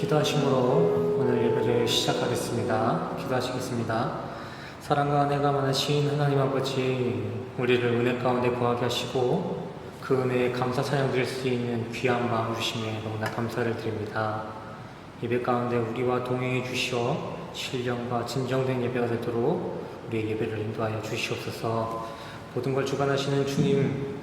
기도하심으로 오늘 예배를 시작하겠습니다. 기도하시겠습니다. 사랑과 은혜가 많으신 하나님 아버지, 우리를 은혜 가운데 거하게 하시고 그 은혜에 감사 찬양 드릴 수 있는 귀한 마음 주심에 너무나 감사를 드립니다. 예배 가운데 우리와 동행해 주시어 신령과 진정된 예배가 되도록 우리의 예배를 인도하여 주시옵소서. 모든 걸 주관하시는 주님,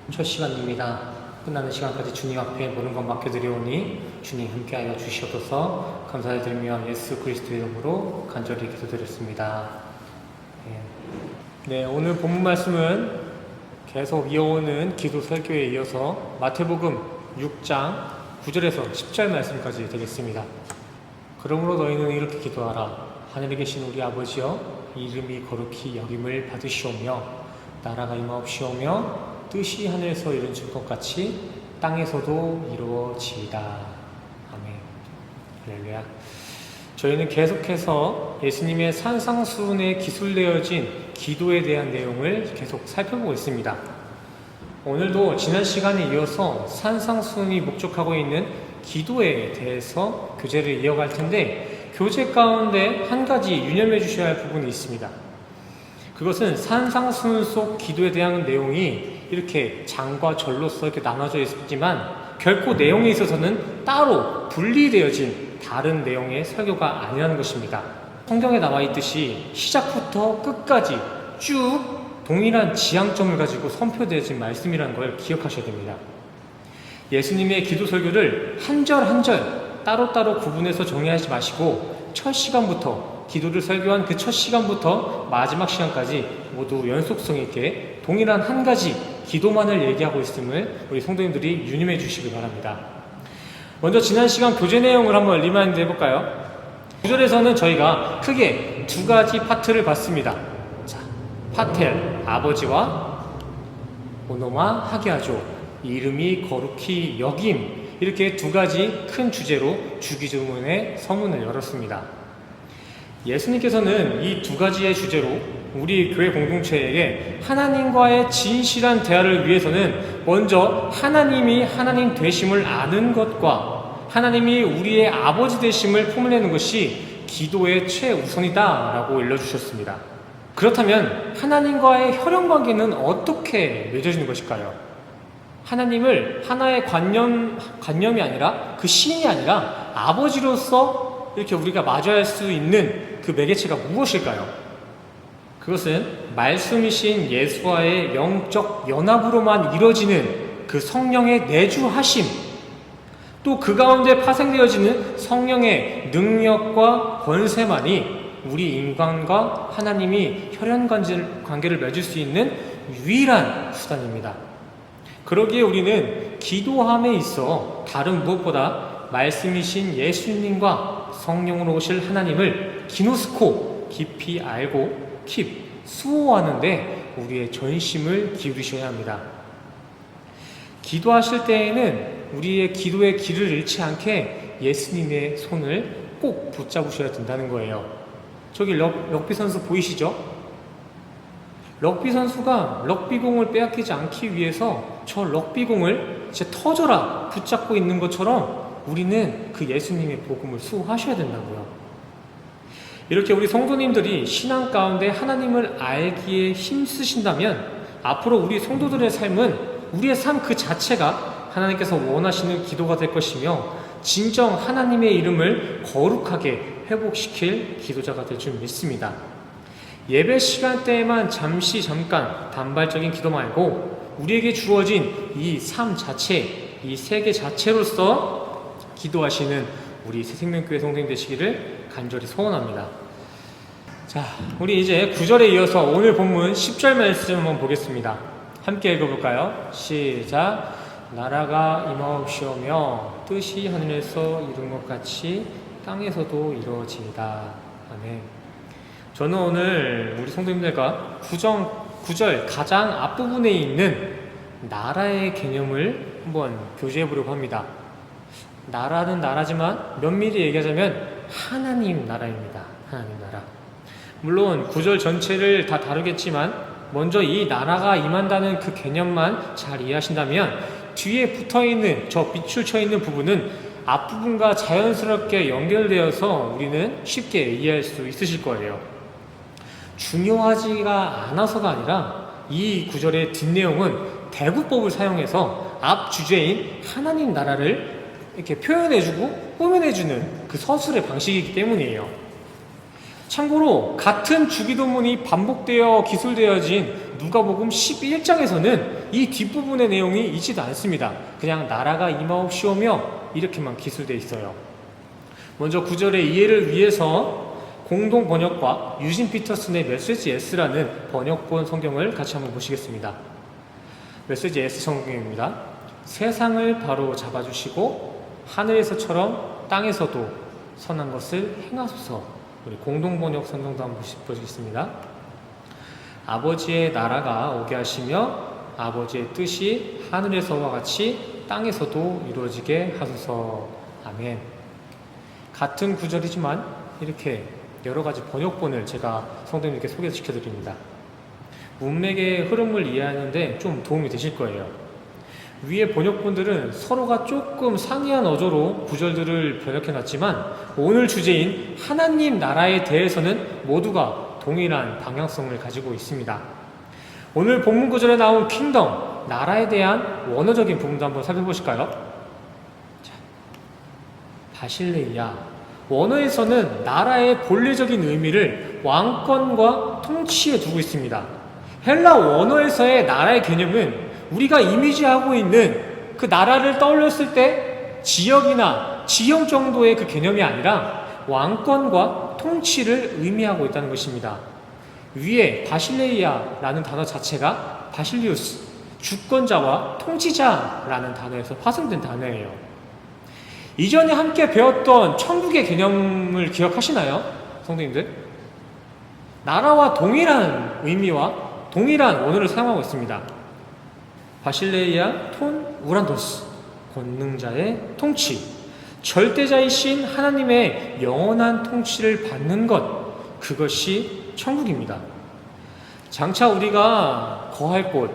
첫 시간입니다. 끝나는 시간까지 주님 앞에 모든 것 맡겨드리오니 주님 함께하여 주시옵소서. 감사를 드리며 예수 그리스도의 이름으로 간절히 기도드렸습니다. 네, 오늘 본문 말씀은 계속 이어오는 기도 설교에 이어서 마태복음 6장 9절에서 10절 말씀까지 되겠습니다. 그러므로 너희는 이렇게 기도하라. 하늘에 계신 우리 아버지여, 이름이 거룩히 여김을 받으시오며 나라가 임하옵시오며 뜻이 하늘에서 이루어진 것 같이 땅에서도 이루어지이다. 아멘. 할렐루야. 저희는 계속해서 예수님의 산상수훈에 기술되어진 기도에 대한 내용을 계속 살펴보고 있습니다. 오늘도 지난 시간에 이어서 산상수훈이 목적하고 있는 기도에 대해서 교제를 이어갈 텐데, 교제 가운데 한 가지 유념해 주셔야 할 부분이 있습니다. 그것은 산상수훈 속 기도에 대한 내용이 이렇게 장과 절로서 이렇게 나눠져 있지만 결코 내용에 있어서는 따로 분리되어진 다른 내용의 설교가 아니라는 것입니다. 성경에 나와 있듯이 시작부터 끝까지 쭉 동일한 지향점을 가지고 선포되어진 말씀이라는 걸 기억하셔야 됩니다. 예수님의 기도 설교를 한 절 한 절 따로따로 구분해서 정리하지 마시고 첫 시간부터 기도를 설교한 그 첫 시간부터 마지막 시간까지 모두 연속성 있게 동일한 한 가지 기도만을 얘기하고 있음을 우리 성도님들이 유념해 주시기 바랍니다. 먼저 지난 시간 교제 내용을 한번 리마인드 해볼까요? 9절에서는 저희가 크게 두 가지 파트를 봤습니다. 자, 파텔, 아버지와 오노마 하게하죠. 이름이 거룩히 여김. 이렇게 두 가지 큰 주제로 주기도문의 서문을 열었습니다. 예수님께서는 이 두 가지의 주제로 우리 교회 공동체에게 하나님과의 진실한 대화를 위해서는 먼저 하나님이 하나님 되심을 아는 것과 하나님이 우리의 아버지 되심을 폼내는 것이 기도의 최우선이다 라고 일러주셨습니다. 그렇다면 하나님과의 혈연관계는 어떻게 맺어지는 것일까요? 하나님을 하나의 관념이 아니라 그 신이 아니라 아버지로서 이렇게 우리가 마주할 수 있는 그 매개체가 무엇일까요? 그것은 말씀이신 예수와의 영적 연합으로만 이루어지는 그 성령의 내주하심, 또 그 가운데 파생되어지는 성령의 능력과 권세만이 우리 인간과 하나님이 혈연관계를 맺을 수 있는 유일한 수단입니다. 그러기에 우리는 기도함에 있어 다른 무엇보다 말씀이신 예수님과 성령으로 오실 하나님을 기노스코 깊이 알고 수호하는데 우리의 전심을 기울이셔야 합니다. 기도하실 때에는 우리의 기도의 길을 잃지 않게 예수님의 손을 꼭 붙잡으셔야 된다는 거예요. 저기 럭비 선수 보이시죠? 럭비 선수가 럭비공을 빼앗기지 않기 위해서 저 럭비공을 진짜 터져라 붙잡고 있는 것처럼 우리는 그 예수님의 복음을 수호하셔야 된다고요. 이렇게 우리 성도님들이 신앙 가운데 하나님을 알기에 힘쓰신다면 앞으로 우리 성도들의 삶은 우리의 삶 그 자체가 하나님께서 원하시는 기도가 될 것이며 진정 하나님의 이름을 거룩하게 회복시킬 기도자가 될 줄 믿습니다. 예배 시간대에만 잠깐 단발적인 기도 말고 우리에게 주어진 이 삶 자체, 이 세계 자체로서 기도하시는 우리 새생명교회 성도님 되시기를 간절히 소원합니다. 자, 우리 이제 9절에 이어서 오늘 본문 10절 말씀 한번 보겠습니다. 함께 읽어볼까요? 시작. 나라가 임하옵시오며 뜻이 하늘에서 이룬 것 같이 땅에서도 이루어지이다. 아멘. 저는 오늘 우리 성도님들과 9절 가장 앞부분에 있는 나라의 개념을 한번 교제해 보려고 합니다. 나라는 나라지만 면밀히 얘기하자면 하나님 나라입니다. 하나님 나라. 물론 9절 전체를 다 다루겠지만 먼저 이 나라가 임한다는 그 개념만 잘 이해하신다면 뒤에 붙어있는 저 밑줄 쳐있는 부분은 앞부분과 자연스럽게 연결되어서 우리는 쉽게 이해할 수 있으실 거예요. 중요하지가 않아서가 아니라 이 구절의 뒷내용은 대구법을 사용해서 앞 주제인 하나님 나라를 이렇게 표현해주고 꾸며내주는 그 서술의 방식이기 때문이에요. 참고로 같은 주기도문이 반복되어 기술되어진 누가복음 11장에서는 이 뒷부분의 내용이 있지도 않습니다. 그냥 나라가 임하옵시오며 이렇게만 기술되어 있어요. 먼저 구절의 이해를 위해서 공동 번역과 유진 피터슨의 메시지 S라는 번역본 성경을 같이 한번 보시겠습니다. 메시지 S 성경입니다. 세상을 바로 잡아주시고 하늘에서처럼 땅에서도 선한 것을 행하소서. 우리 공동 번역 성경도 한번 보시겠습니다. 아버지의 나라가 오게 하시며 아버지의 뜻이 하늘에서와 같이 땅에서도 이루어지게 하소서. 아멘. 같은 구절이지만 이렇게 여러 가지 번역본을 제가 성도님께 소개시켜 드립니다. 문맥의 흐름을 이해하는데 좀 도움이 되실 거예요. 위의 번역본들은 서로가 조금 상이한 어조로 구절들을 번역해 놨지만 오늘 주제인 하나님 나라에 대해서는 모두가 동일한 방향성을 가지고 있습니다. 오늘 본문 구절에 나온 킹덤, 나라에 대한 원어적인 부분도 한번 살펴보실까요? 자, 바실레이아. 원어에서는 나라의 본래적인 의미를 왕권과 통치에 두고 있습니다. 헬라 원어에서의 나라의 개념은 우리가 이미지하고 있는 그 나라를 떠올렸을 때 지역이나 지형 정도의 그 개념이 아니라 왕권과 통치를 의미하고 있다는 것입니다. 위에 바실레이아라는 단어 자체가 바실리우스, 주권자와 통치자라는 단어에서 파생된 단어예요. 이전에 함께 배웠던 천국의 개념을 기억하시나요? 성도님들? 나라와 동일한 의미와 동일한 원어를 사용하고 있습니다. 바실레이아 톤 우란도스, 권능자의 통치, 절대자이신 하나님의 영원한 통치를 받는 것, 그것이 천국입니다. 장차 우리가 거할 곳,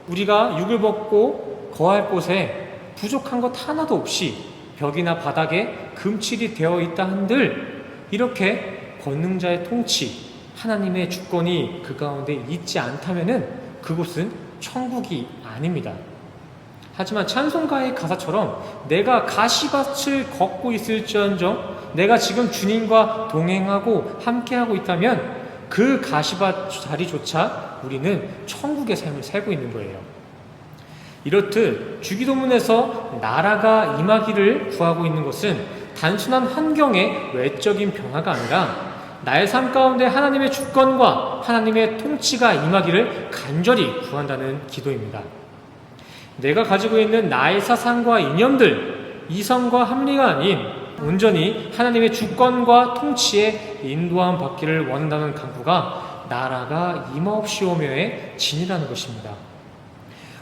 우리가 육을 벗고 거할 곳에 부족한 것 하나도 없이 벽이나 바닥에 금칠이 되어 있다 한들 이렇게 권능자의 통치, 하나님의 주권이 그 가운데 있지 않다면은 그곳은 천국이 아닙니다. 하지만 찬송가의 가사처럼 내가 가시밭을 걷고 있을지언정 내가 지금 주님과 동행하고 함께하고 있다면 그 가시밭 자리조차 우리는 천국의 삶을 살고 있는 거예요. 이렇듯 주기도문에서 나라가 임하기를 구하고 있는 것은 단순한 환경의 외적인 변화가 아니라 나의 삶 가운데 하나님의 주권과 하나님의 통치가 임하기를 간절히 구한다는 기도입니다. 내가 가지고 있는 나의 사상과 이념들, 이성과 합리가 아닌 온전히 하나님의 주권과 통치에 인도함 받기를 원한다는 간구가 나라가 임하옵시오며의 진이라는 것입니다.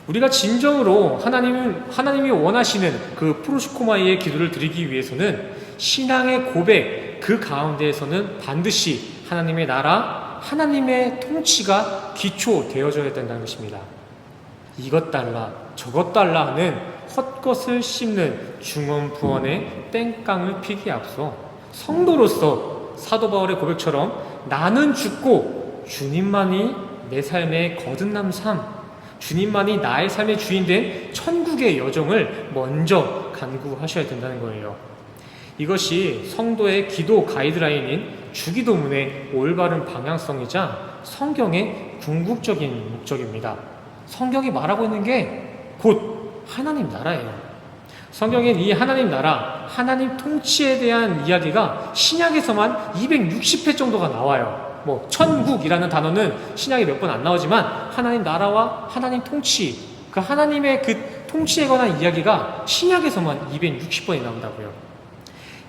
우리가 진정으로 하나님이 원하시는 그 프로시코마이의 기도를 드리기 위해서는 신앙의 고백, 그 가운데에서는 반드시 하나님의 나라, 하나님의 통치가 기초되어져야 된다는 것입니다. 이것 달라, 저것 달라 하는 헛것을 씹는 중언부언의 땡깡을 피기에 앞서 성도로서 사도 바울의 고백처럼 나는 죽고 주님만이 내 삶의 거듭남 삶, 주님만이 나의 삶의 주인된 천국의 여정을 먼저 간구하셔야 된다는 거예요. 이것이 성도의 기도 가이드라인인 주기도문의 올바른 방향성이자 성경의 궁극적인 목적입니다. 성경이 말하고 있는 게 곧 하나님 나라예요. 성경엔 이 하나님 나라, 하나님 통치에 대한 이야기가 신약에서만 260회 정도가 나와요. 천국이라는 단어는 신약에 몇 번 안 나오지만 하나님 나라와 하나님 통치, 그 하나님의 그 통치에 관한 이야기가 신약에서만 260번이 나온다고요.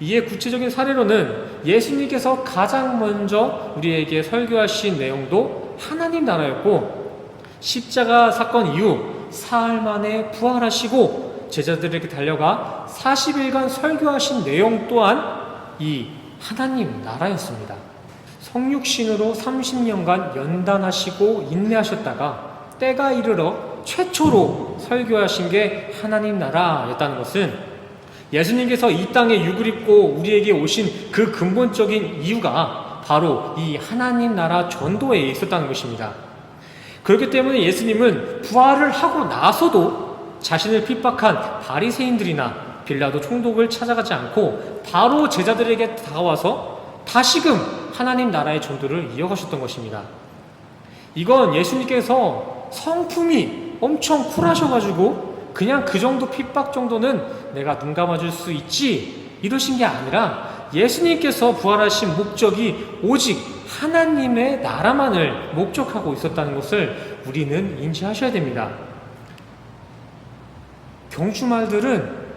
이에 구체적인 사례로는 예수님께서 가장 먼저 우리에게 설교하신 내용도 하나님 나라였고, 십자가 사건 이후 사흘 만에 부활하시고 제자들에게 달려가 40일간 설교하신 내용 또한 이 하나님 나라였습니다. 성육신으로 30년간 연단하시고 인내하셨다가 때가 이르러 최초로 설교하신 게 하나님 나라였다는 것은 예수님께서 이 땅에 육을 입고 우리에게 오신 그 근본적인 이유가 바로 이 하나님 나라 전도에 있었다는 것입니다. 그렇기 때문에 예수님은 부활을 하고 나서도 자신을 핍박한 바리새인들이나 빌라도 총독을 찾아가지 않고 바로 제자들에게 다가와서 다시금 하나님 나라의 전도를 이어가셨던 것입니다. 이건 예수님께서 성품이 엄청 쿨하셔가지고 그냥 그 정도 핍박 정도는 내가 눈 감아줄 수 있지 이러신 게 아니라 예수님께서 부활하신 목적이 오직 하나님의 나라만을 목적하고 있었다는 것을 우리는 인지하셔야 됩니다. 경주말들은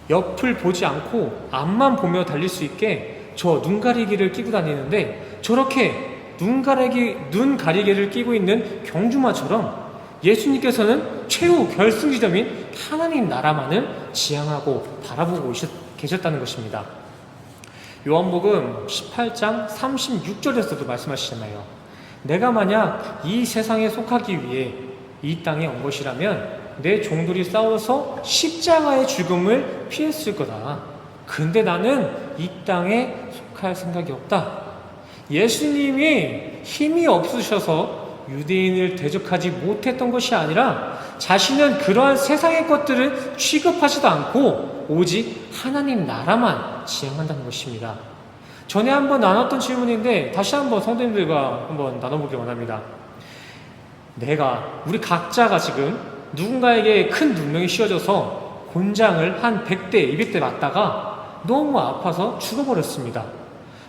옆을 보지 않고 앞만 보며 달릴 수 있게 저 눈가리개를 끼고 다니는데 저렇게 눈 가리개를 끼고 있는 경주마처럼 예수님께서는 최후 결승지점인 하나님 나라만을 지향하고 바라보고 계셨다는 것입니다. 요한복음 18장 36절에서도 말씀하시잖아요. 내가 만약 이 세상에 속하기 위해 이 땅에 온 것이라면 내 종들이 싸워서 십자가의 죽음을 피했을 거다. 근데 나는 이 땅에 속할 생각이 없다. 예수님이 힘이 없으셔서 유대인을 대적하지 못했던 것이 아니라 자신은 그러한 세상의 것들을 취급하지도 않고 오직 하나님 나라만 지향한다는 것입니다. 전에 한번 나눴던 질문인데 다시 한번 성도님들과 한번 나눠보기 원합니다. 우리 각자가 지금 누군가에게 큰 누명이 씌워져서 곤장을 한 100대, 200대 맞다가 너무 아파서 죽어버렸습니다.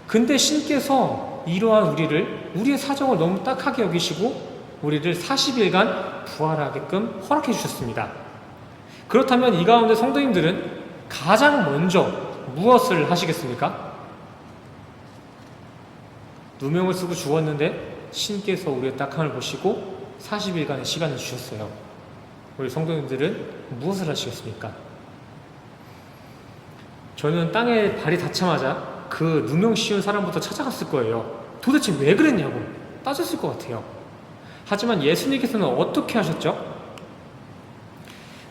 근데 신께서 이러한 우리의 사정을 너무 딱하게 여기시고 우리를 40일간 부활하게끔 허락해 주셨습니다. 그렇다면 이 가운데 성도님들은 가장 먼저 무엇을 하시겠습니까? 누명을 쓰고 죽었는데 신께서 우리의 딱함을 보시고 40일간의 시간을 주셨어요. 우리 성도님들은 무엇을 하시겠습니까? 저는 땅에 발이 닿자마자 그 누명 씌운 사람부터 찾아갔을 거예요. 도대체 왜 그랬냐고 따졌을 것 같아요. 하지만 예수님께서는 어떻게 하셨죠?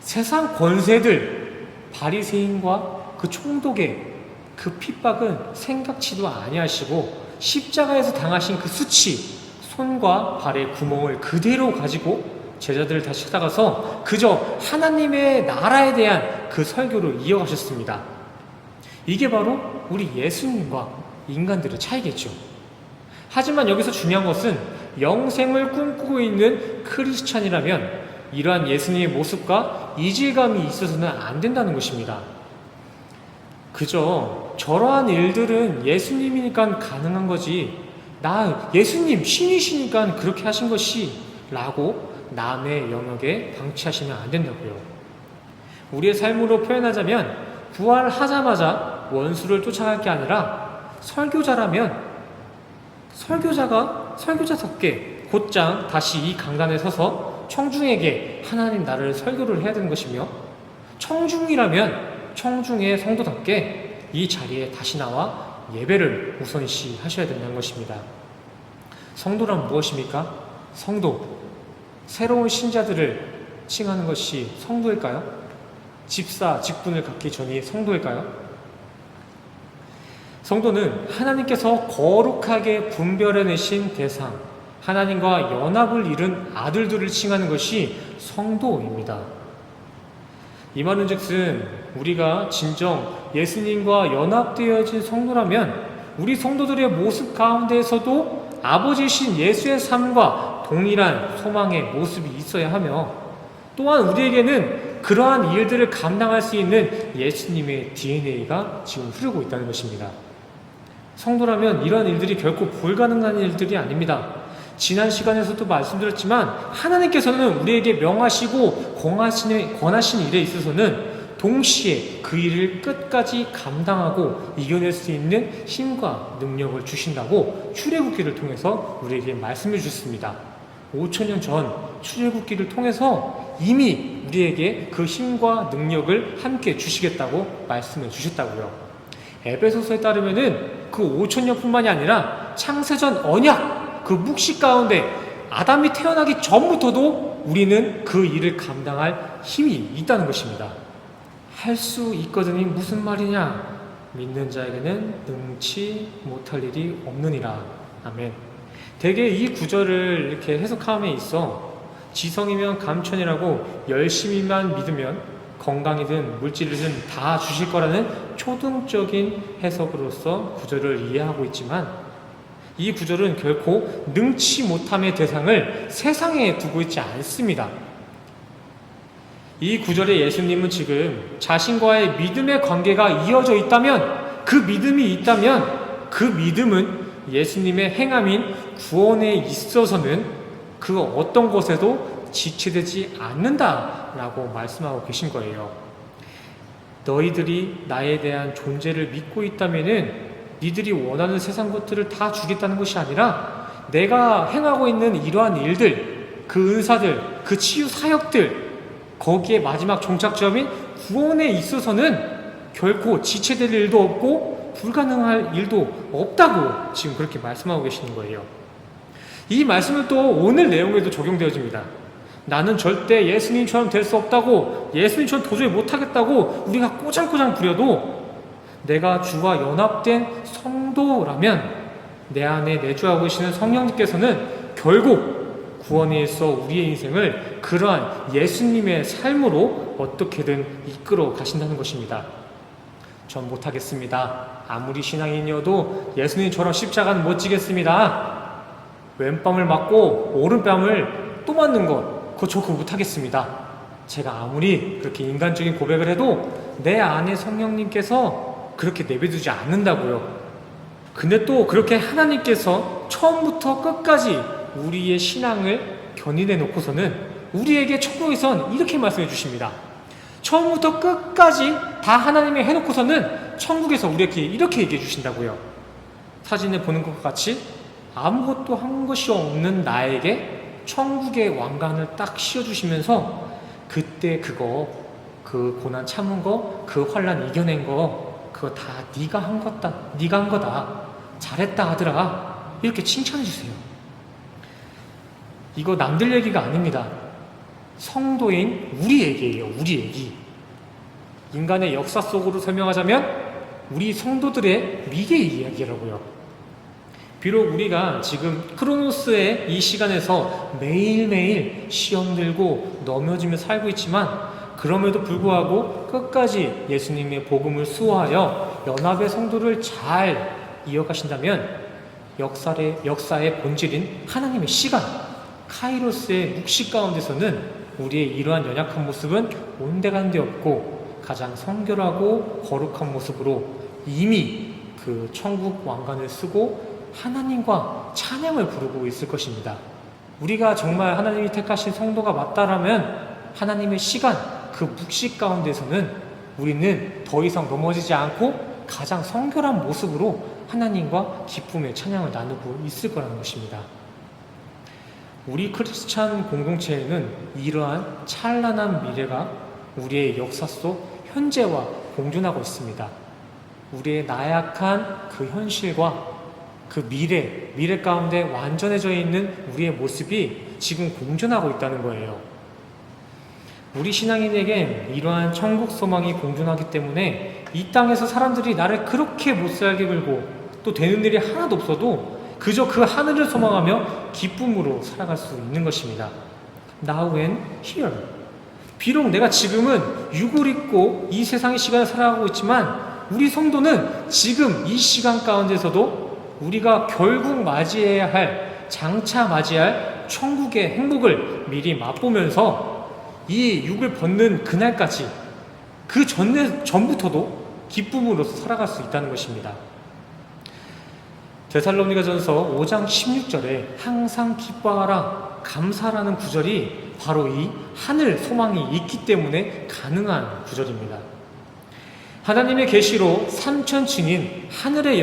세상 권세들, 바리새인과 그 총독의 그 핍박은 생각지도 아니하시고 십자가에서 당하신 그 수치, 손과 발의 구멍을 그대로 가지고 제자들을 다시 찾아가서 그저 하나님의 나라에 대한 그 설교를 이어가셨습니다. 이게 바로 우리 예수님과 인간들의 차이겠죠. 하지만 여기서 중요한 것은 영생을 꿈꾸고 있는 크리스찬이라면 이러한 예수님의 모습과 이질감이 있어서는 안 된다는 것입니다. 그저 저러한 일들은 예수님이니까 가능한 거지 예수님 신이시니까 그렇게 하신 것이 라고 남의 영역에 방치하시면 안 된다고요. 우리의 삶으로 표현하자면 부활하자마자 원수를 쫓아갈 게 아니라 설교자라면 설교자답게 곧장 다시 이 강단에 서서 청중에게 하나님 나라를 설교를 해야 되는 것이며 청중이라면 청중의 성도답게 이 자리에 다시 나와 예배를 우선시 하셔야 된다는 것입니다. 성도란 무엇입니까? 성도, 새로운 신자들을 칭하는 것이 성도일까요? 집사, 직분을 갖기 전이 성도일까요? 성도는 하나님께서 거룩하게 분별해내신 대상, 하나님과 연합을 이룬 아들들을 칭하는 것이 성도입니다. 이 말은 즉슨 우리가 진정 예수님과 연합되어진 성도라면 우리 성도들의 모습 가운데에서도 아버지신 예수의 삶과 동일한 소망의 모습이 있어야 하며 또한 우리에게는 그러한 일들을 감당할 수 있는 예수님의 DNA가 지금 흐르고 있다는 것입니다. 성도라면 이러한 일들이 결코 불가능한 일들이 아닙니다. 지난 시간에서도 말씀드렸지만 하나님께서는 우리에게 명하시고 권하신 일에 있어서는 동시에 그 일을 끝까지 감당하고 이겨낼 수 있는 힘과 능력을 주신다고 출애굽기를 통해서 우리에게 말씀해 주셨습니다. 5,000년 전 출애굽기를 통해서 이미 우리에게 그 힘과 능력을 함께 주시겠다고 말씀해 주셨다고요. 에베소서에 따르면은 그 5,000년 뿐만이 아니라 창세전 언약 그 묵시 가운데 아담이 태어나기 전부터도 우리는 그 일을 감당할 힘이 있다는 것입니다. 할 수 있거든이 무슨 말이냐? 믿는 자에게는 능치 못할 일이 없느니라. 아멘. 대개 이 구절을 이렇게 해석함에 있어 지성이면 감천이라고 열심히만 믿으면 건강이든 물질이든 다 주실 거라는 초등적인 해석으로서 구절을 이해하고 있지만, 이 구절은 결코 능치 못함의 대상을 세상에 두고 있지 않습니다. 이 구절에 예수님은 지금 자신과의 믿음의 관계가 이어져 있다면, 그 믿음이 있다면 그 믿음은 예수님의 행함인 구원에 있어서는 그 어떤 것에도 지체되지 않는다라고 말씀하고 계신 거예요. 너희들이 나에 대한 존재를 믿고 있다면은 니들이 원하는 세상 것들을 다 주겠다는 것이 아니라, 내가 행하고 있는 이러한 일들, 그 은사들, 그 치유 사역들, 거기에 마지막 종착점인 구원에 있어서는 결코 지체될 일도 없고 불가능할 일도 없다고 지금 그렇게 말씀하고 계시는 거예요. 이 말씀은 또 오늘 내용에도 적용되어집니다. 나는 절대 예수님처럼 될 수 없다고, 예수님처럼 도저히 못하겠다고 우리가 꼬장꼬장 부려도, 내가 주와 연합된 성도라면 내 안에 내주하고 계시는 성령님께서는 결국 구원에 있어 우리의 인생을 그러한 예수님의 삶으로 어떻게든 이끌어 가신다는 것입니다. 전 못하겠습니다. 아무리 신앙인이어도 예수님처럼 십자가는 못 지겠습니다. 왼뺨을 맞고 오른뺨을 또 맞는 것, 그거 못하겠습니다. 제가 아무리 그렇게 인간적인 고백을 해도 내 안에 성령님께서 그렇게 내버려두지 않는다고요. 근데 또 그렇게 하나님께서 처음부터 끝까지 우리의 신앙을 견인해 놓고서는 우리에게 천국에선 이렇게 말씀해 주십니다. 처음부터 끝까지 다 하나님이 해놓고서는 천국에서 우리에게 이렇게 얘기해 주신다고요. 사진을 보는 것과 같이 아무것도 한 것이 없는 나에게 천국의 왕관을 딱 씌워주시면서, 그때 그 고난 참은 거, 그 환난 이겨낸 거, 그거 다 네가 한 거다. 잘했다 아들아. 이렇게 칭찬해 주세요. 이거 남들 얘기가 아닙니다. 성도인 우리 얘기예요. 우리 얘기. 인간의 역사 속으로 설명하자면 우리 성도들의 미래 이야기라고요. 비록 우리가 지금 크로노스의 이 시간에서 매일매일 시험 들고 넘어지며 살고 있지만, 그럼에도 불구하고 끝까지 예수님의 복음을 수호하여 연합의 성도를 잘 이어가신다면 역사의 본질인 하나님의 시간, 카이로스의 묵시 가운데서는 우리의 이러한 연약한 모습은 온데간데 없고 가장 성결하고 거룩한 모습으로 이미 그 천국 왕관을 쓰고 하나님과 찬양을 부르고 있을 것입니다. 우리가 정말 하나님이 택하신 성도가 맞다라면 하나님의 시간, 그 묵시 가운데서는 우리는 더 이상 넘어지지 않고 가장 성결한 모습으로 하나님과 기쁨의 찬양을 나누고 있을 거라는 것입니다. 우리 크리스찬 공동체에는 이러한 찬란한 미래가 우리의 역사 속 현재와 공존하고 있습니다. 우리의 나약한 그 현실과 그 미래 가운데 완전해져 있는 우리의 모습이 지금 공존하고 있다는 거예요. 우리 신앙인에게 이러한 천국 소망이 공존하기 때문에 이 땅에서 사람들이 나를 그렇게 못살게 굴고 또 되는 일이 하나도 없어도 그저 그 하늘을 소망하며 기쁨으로 살아갈 수 있는 것입니다. Now and here. 비록 내가 지금은 육을 입고 이 세상의 시간을 살아가고 있지만, 우리 성도는 지금 이 시간 가운데서도 우리가 결국 장차 맞이할 천국의 행복을 미리 맛보면서 이 육을 벗는 그날까지 그 전부터도 기쁨으로서 살아갈 수 있다는 것입니다. 데살로니가전서 5장 16절에 항상 기뻐하라 감사라는 구절이 바로 이 하늘 소망이 있기 때문에 가능한 구절입니다. 하나님의 계시로 3000층인 하늘의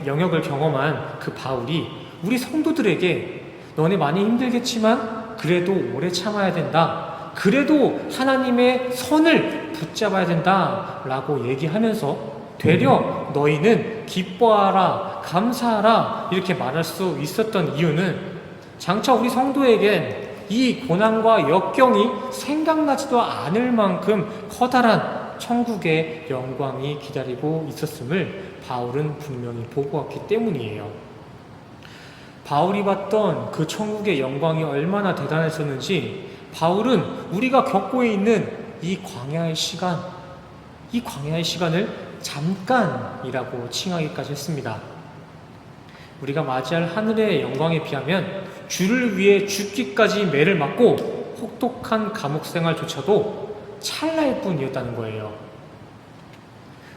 영역을 경험한 그 바울이 우리 성도들에게 너네 많이 힘들겠지만 그래도 오래 참아야 된다, 그래도 하나님의 선을 붙잡아야 된다 라고 얘기하면서 되려 너희는 기뻐하라 감사하라 이렇게 말할 수 있었던 이유는, 장차 우리 성도에겐 이 고난과 역경이 생각나지도 않을 만큼 커다란 천국의 영광이 기다리고 있었음을 바울은 분명히 보고 왔기 때문이에요. 바울이 봤던 그 천국의 영광이 얼마나 대단했었는지 바울은 우리가 겪고 있는 이 광야의 시간을 잠깐이라고 칭하기까지 했습니다. 우리가 맞이할 하늘의 영광에 비하면 주를 위해 죽기까지 매를 맞고 혹독한 감옥 생활조차도 찰나일 뿐이었다는 거예요.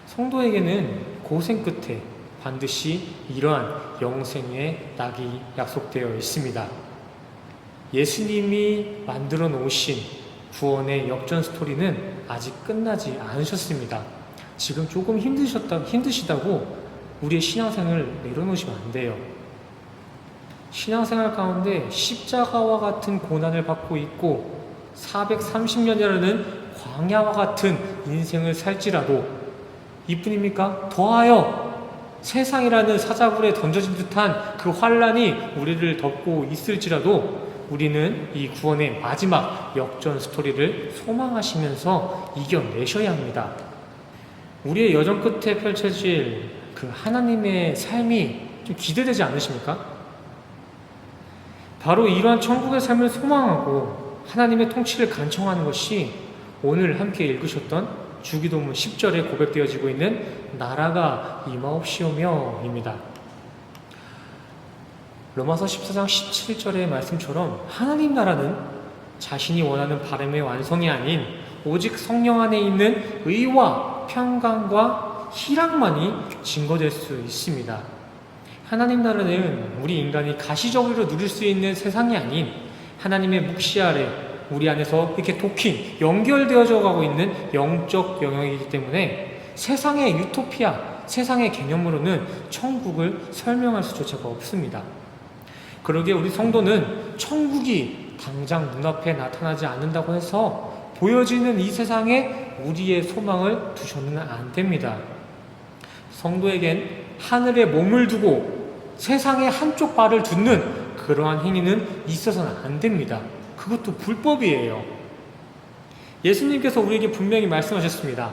성도에게는 고생 끝에 반드시 이러한 영생의 낙이 약속되어 있습니다. 예수님이 만들어 놓으신 구원의 역전 스토리는 아직 끝나지 않으셨습니다. 지금 조금 힘드시다고 우리의 신앙생활을 내려놓으시면 안 돼요. 신앙생활 가운데 십자가와 같은 고난을 받고 있고 430년이라는 광야와 같은 인생을 살지라도 이뿐입니까? 더하여 세상이라는 사자굴에 던져진 듯한 그 환란이 우리를 덮고 있을지라도 우리는 이 구원의 마지막 역전 스토리를 소망하시면서 이겨내셔야 합니다. 우리의 여정 끝에 펼쳐질 그 하나님의 삶이 좀 기대되지 않으십니까? 바로 이러한 천국의 삶을 소망하고 하나님의 통치를 간청하는 것이 오늘 함께 읽으셨던 주기도문 10절에 고백되어지고 있는 나라가 임하옵시오며 입니다. 로마서 14장 17절의 말씀처럼 하나님 나라는 자신이 원하는 바람의 완성이 아닌 오직 성령 안에 있는 의와 평강과 희락만이 증거될 수 있습니다. 하나님 나라는 우리 인간이 가시적으로 누릴 수 있는 세상이 아닌 하나님의 묵시 아래 우리 안에서 이렇게 도킹, 연결되어져 가고 있는 영적 영역이기 때문에 세상의 유토피아, 세상의 개념으로는 천국을 설명할 수조차가 없습니다. 그러기에 우리 성도는 천국이 당장 눈앞에 나타나지 않는다고 해서 보여지는 이 세상에 우리의 소망을 두셔는 안 됩니다. 성도에겐 하늘에 몸을 두고 세상의 한쪽 발을 딛는 그러한 행위는 있어서는 안 됩니다. 그것도 불법이에요. 예수님께서 우리에게 분명히 말씀하셨습니다.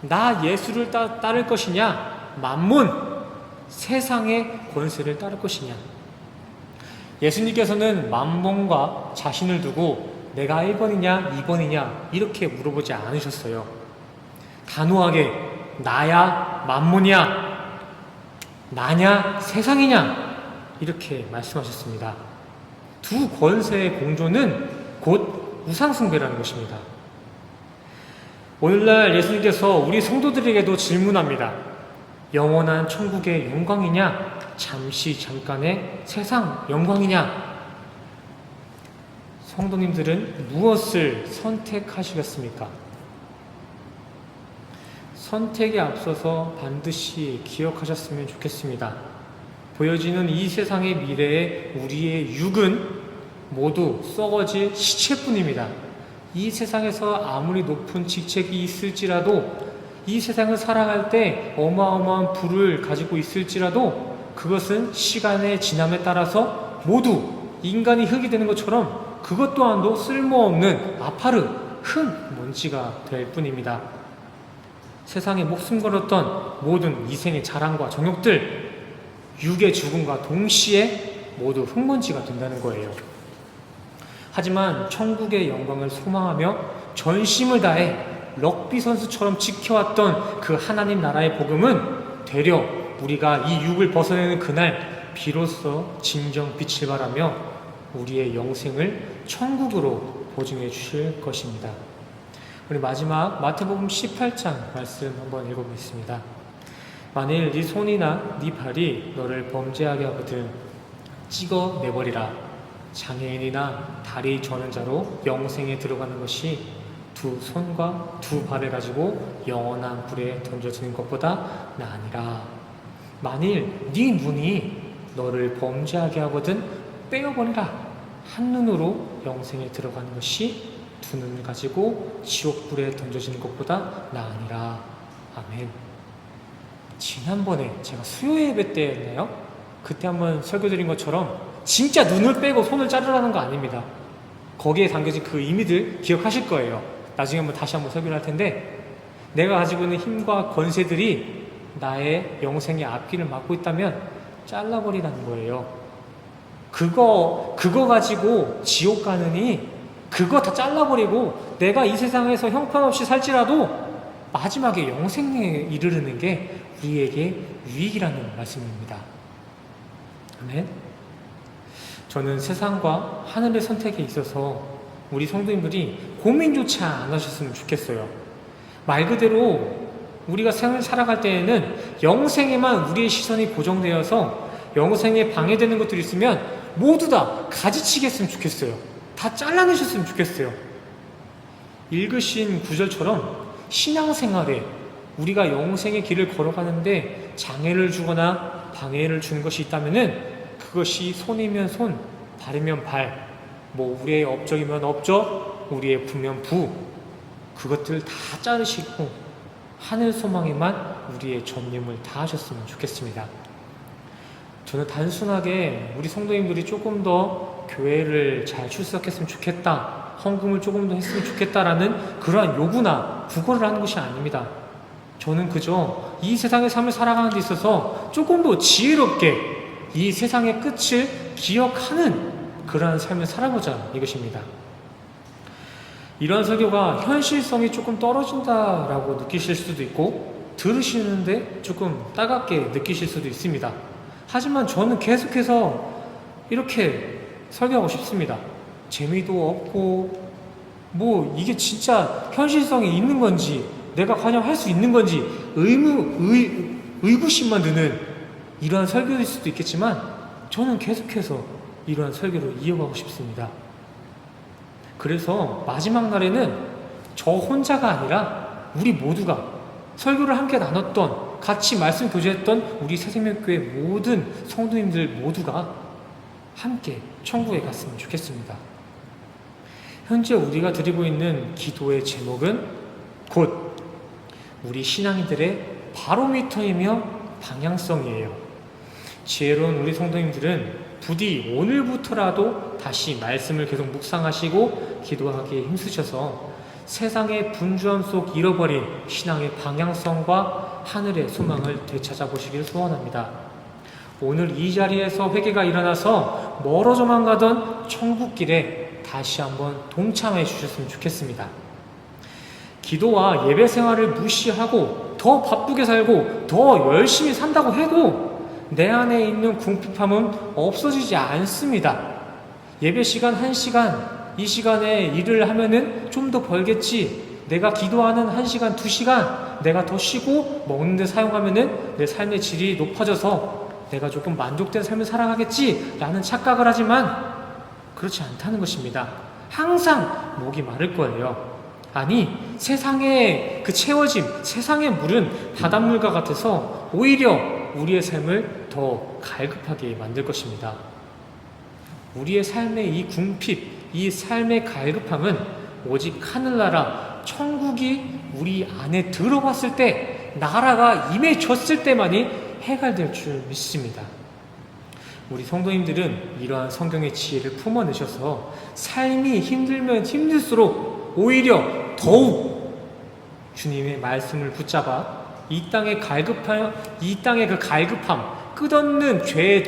나 예수를 따를 것이냐? 만문, 세상의 권세를 따를 것이냐? 예수님께서는 만몬과 자신을 두고 내가 1번이냐 2번이냐 이렇게 물어보지 않으셨어요. 단호하게 나야 만몬이야 나냐 세상이냐 이렇게 말씀하셨습니다. 두 권세의 공조는 곧 우상숭배라는 것입니다. 오늘날 예수님께서 우리 성도들에게도 질문합니다. 영원한 천국의 영광이냐 잠깐의 세상 영광이냐? 성도님들은 무엇을 선택하시겠습니까? 선택에 앞서서 반드시 기억하셨으면 좋겠습니다. 보여지는 이 세상의 미래에 우리의 육은 모두 썩어질 시체뿐입니다. 이 세상에서 아무리 높은 직책이 있을지라도 이 세상을 살아갈 때 어마어마한 부를 가지고 있을지라도 그것은 시간의 지남에 따라서 모두 인간이 흙이 되는 것처럼 그것 또한도 쓸모없는 아파르, 흙, 먼지가 될 뿐입니다. 세상에 목숨 걸었던 모든 이생의 자랑과 정욕들, 육의 죽음과 동시에 모두 흙먼지가 된다는 거예요. 하지만 천국의 영광을 소망하며 전심을 다해 럭비 선수처럼 지켜왔던 그 하나님 나라의 복음은 되려 우리가 이 육을 벗어내는 그날 비로소 진정 빛을 발하며 우리의 영생을 천국으로 보증해 주실 것입니다. 우리 마지막 마태복음 18장 말씀 한번 읽어보겠습니다. 만일 네 손이나 네 발이 너를 범죄하게 하거든 찍어내버리라. 장애인이나 다리 저는 자로 영생에 들어가는 것이 두 손과 두 발을 가지고 영원한 불에 던져지는 것보다 나으니라. 만일 네 눈이 너를 범죄하게 하거든 빼어버리라. 한눈으로 영생에 들어가는 것이 두 눈을 가지고 지옥불에 던져지는 것보다 나으니라. 아멘. 지난번에 제가 수요 예배 때였나요? 그때 한번 설교드린 것처럼 진짜 눈을 빼고 손을 자르라는 거 아닙니다. 거기에 담겨진 그 의미들 기억하실 거예요. 나중에 다시 한번 설교를 할 텐데 내가 가지고 있는 힘과 권세들이 나의 영생의 앞길을 막고 있다면 잘라버리라는 거예요. 그거 가지고 지옥 가느니 그거 다 잘라버리고 내가 이 세상에서 형편없이 살지라도 마지막에 영생에 이르르는 게 우리에게 유익이라는 말씀입니다. 아멘. 저는 세상과 하늘의 선택에 있어서 우리 성도님들이 고민조차 안 하셨으면 좋겠어요. 말 그대로 우리가 생을 살아갈 때에는 영생에만 우리의 시선이 고정되어서 영생에 방해되는 것들이 있으면 모두 다 가지치겠으면 좋겠어요. 다 잘라내셨으면 좋겠어요. 읽으신 구절처럼 신앙생활에 우리가 영생의 길을 걸어가는데 장애를 주거나 방해를 주는 것이 있다면은 그것이 손이면 손, 발이면 발, 뭐 우리의 업적이면 업적, 우리의 부면 부, 그것들 다 자르시고 하늘 소망에만 우리의 전념을 다하셨으면 좋겠습니다. 저는 단순하게 우리 성도님들이 조금 더 교회를 잘 출석했으면 좋겠다, 헌금을 조금 더 했으면 좋겠다라는 그러한 요구나 구걸을 하는 것이 아닙니다. 저는 그저 이 세상의 삶을 살아가는 데 있어서 조금 더 지혜롭게 이 세상의 끝을 기억하는 그러한 삶을 살아보자 이것입니다. 이러한 설교가 현실성이 조금 떨어진다라고 느끼실 수도 있고 들으시는데 조금 따갑게 느끼실 수도 있습니다. 하지만 저는 계속해서 이렇게 설교하고 싶습니다. 재미도 없고 뭐 이게 진짜 현실성이 있는 건지 내가 과연 할 수 있는 건지 의구심만 드는 이러한 설교일 수도 있겠지만 저는 계속해서 이러한 설교를 이어가고 싶습니다. 그래서 마지막 날에는 저 혼자가 아니라 우리 모두가 설교를 함께 나눴던 같이 말씀 교제했던 우리 새생명교회 모든 성도님들 모두가 함께 천국에 갔으면 좋겠습니다. 현재 우리가 드리고 있는 기도의 제목은 곧 우리 신앙인들의 바로미터이며 방향성이에요. 지혜로운 우리 성도님들은 부디 오늘부터라도 다시 말씀을 계속 묵상하시고 기도하기에 힘쓰셔서 세상의 분주함 속 잃어버린 신앙의 방향성과 하늘의 소망을 되찾아보시기를 소원합니다. 오늘 이 자리에서 회개가 일어나서 멀어져만 가던 천국길에 다시 한번 동참해 주셨으면 좋겠습니다. 기도와 예배 생활을 무시하고 더 바쁘게 살고 더 열심히 산다고 해도 내 안에 있는 궁핍함은 없어지지 않습니다. 예배 시간 1시간, 이 시간에 일을 하면은 좀 더 벌겠지. 내가 기도하는 1시간, 2시간 내가 더 쉬고 먹는 데 사용하면은 내 삶의 질이 높아져서 내가 조금 만족된 삶을 살아가겠지 라는 착각을 하지만 그렇지 않다는 것입니다. 항상 목이 마를 거예요. 아니, 세상의 그 채워짐, 세상의 물은 바닷물과 같아서 오히려 우리의 삶을 더 갈급하게 만들 것입니다. 우리의 삶의 이 궁핍, 이 삶의 갈급함은 오직 하늘나라, 천국이 우리 안에 들어왔을 때, 나라가 임해졌을 때만이 해결될 줄 믿습니다. 우리 성도님들은 이러한 성경의 지혜를 품어내셔서 삶이 힘들면 힘들수록 오히려 더욱 주님의 말씀을 붙잡아 이 땅의 그 갈급함, 끝없는 죄의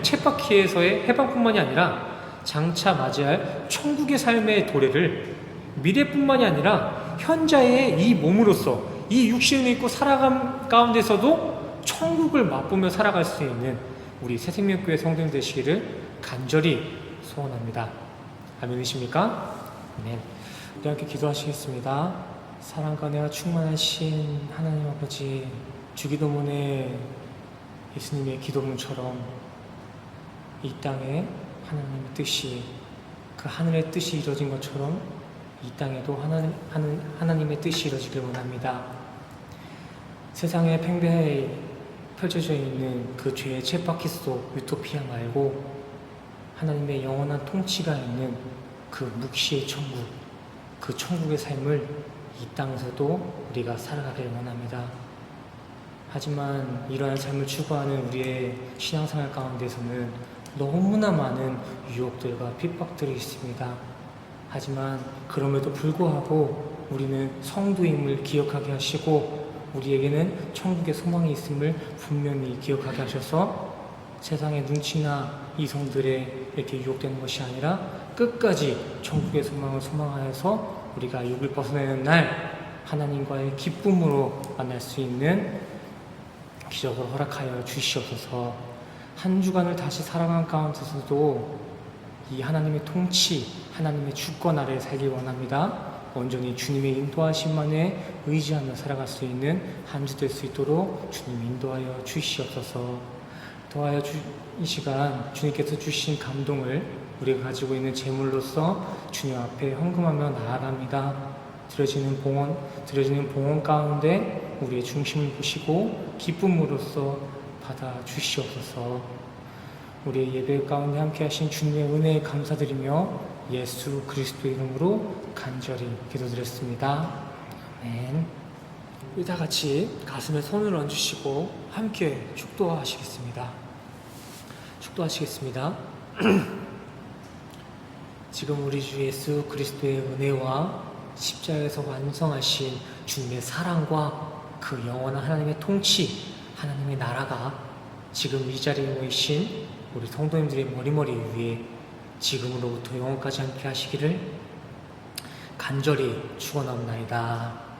쳇바퀴에서의 해방뿐만이 아니라 장차 맞이할 천국의 삶의 도래를 미래뿐만이 아니라 현자의 이 몸으로서 이 육신을 입고 살아감 가운데서도 천국을 맛보며 살아갈 수 있는 우리 새생명교회 성도님 되시기를 간절히 소원합니다. 아멘이십니까? 아멘. 우리 함께 기도하시겠습니다. 사랑과 은혜가 충만하신 하나님 아버지, 주기도문의 예수님의 기도문처럼 이 땅에 하나님의 뜻이, 그 하늘의 뜻이 이루어진 것처럼 이 땅에도 하나님의 뜻이 이루어지길 원합니다. 세상에 팽배히 펼쳐져 있는 그 죄의 쳇바퀴 속 유토피아 말고 하나님의 영원한 통치가 있는 그 묵시의 천국, 그 천국의 삶을 이 땅에서도 우리가 살아가길 원합니다. 하지만 이러한 삶을 추구하는 우리의 신앙생활 가운데서는 너무나 많은 유혹들과 핍박들이 있습니다. 하지만 그럼에도 불구하고 우리는 성도임을 기억하게 하시고 우리에게는 천국의 소망이 있음을 분명히 기억하게 하셔서 세상의 눈치나 이성들에 이렇게 유혹되는 것이 아니라 끝까지 천국의 소망을 소망하여서 우리가 육을 벗어내는 날 하나님과의 기쁨으로 만날 수 있는 기적을 허락하여 주시옵소서. 한 주간을 다시 살아간 가운데서도 이 하나님의 통치, 하나님의 주권 아래 살길 원합니다. 온전히 주님의 인도하심만에 의지하며 살아갈 수 있는 한 주 될 수 있도록 주님 인도하여 주시옵소서. 더하여 이 시간 주님께서 주신 감동을 우리가 가지고 있는 제물로서 주님 앞에 헌금하며 나아갑니다. 드려지는 봉헌 가운데 우리의 중심을 보시고 기쁨으로써 받아 주시옵소서. 우리의 예배 가운데 함께 하신 주님의 은혜에 감사드리며 예수 그리스도의 이름으로 간절히 기도드렸습니다. 아멘. 우리 다 같이 가슴에 손을 얹으시고 함께 축도하시겠습니다. 축도하시겠습니다. 지금 우리 주 예수 그리스도의 은혜와 십자가에서 완성하신 주님의 사랑과 그 영원한 하나님의 통치, 하나님의 나라가 지금 이 자리에 모이신 우리 성도님들의 머리머리 위에 지금으로부터 영원까지 함께 하시기를 간절히 축원합니다.